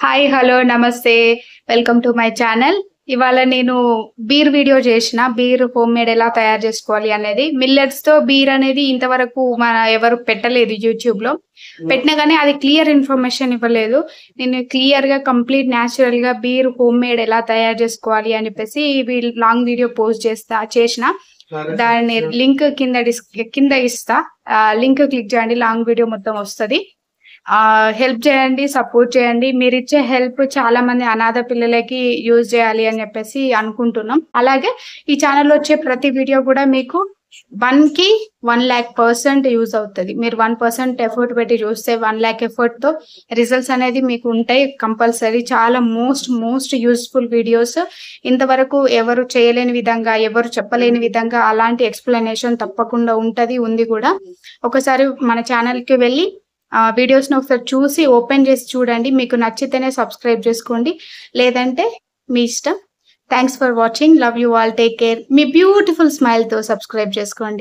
Hi hello నమస్తే welcome to my channel. ఇవాళ నేను బీర్ వీడియో చేసిన. బీర్ హోమ్ మేడ్ ఎలా తయారు చేసుకోవాలి అనేది. మిల్లెట్స్ తో బీర్ అనేది ఇంతవరకు మన ఎవరు పెట్టలేదు యూట్యూబ్ లో. పెట్టినా కానీ అది క్లియర్ ఇన్ఫర్మేషన్ ఇవ్వలేదు. నేను క్లియర్ గా కంప్లీట్ న్యాచురల్ గా బీర్ హోమ్ మేడ్ ఎలా తయారు చేసుకోవాలి అని చెప్పేసి లాంగ్ వీడియో పోస్ట్ చేసిన. దాని లింక్ కింద ఇస్తా. లింక్ క్లిక్ చేయండి, లాంగ్ వీడియో మొత్తం వస్తుంది. హెల్ప్ చేయండి, సపోర్ట్ చేయండి. మీరు ఇచ్చే హెల్ప్ చాలా మంది అనాథ పిల్లలకి యూజ్ చేయాలి అని చెప్పేసి అనుకుంటున్నాం. అలాగే ఈ ఛానల్లో వచ్చే ప్రతి వీడియో కూడా మీకు 1కి 1,00,000% యూజ్ అవుతుంది. మీరు 1% ఎఫర్ట్ పెట్టి చూస్తే 1,00,000 ఎఫర్ట్ తో రిజల్ట్స్ అనేది మీకు ఉంటాయి కంపల్సరీ. చాలా మోస్ట్ యూస్ఫుల్ వీడియోస్. ఇంతవరకు ఎవరు చేయలేని విధంగా, ఎవరు చెప్పలేని విధంగా అలాంటి ఎక్స్ప్లెనేషన్ తప్పకుండా ఉంది కూడా. ఒకసారి మన ఛానల్కి వెళ్ళి వీడియోస్ ని ఒకసారి చూసి ఓపెన్ చేసి చూడండి. మీకు నచ్చితేనే సబ్స్క్రైబ్ చేసుకోండి, లేదంటే మీ ఇష్టం. Thanks for watching. Love you all. Take care. Me beautiful smile తో సబ్స్క్రైబ్ చేసుకోండి.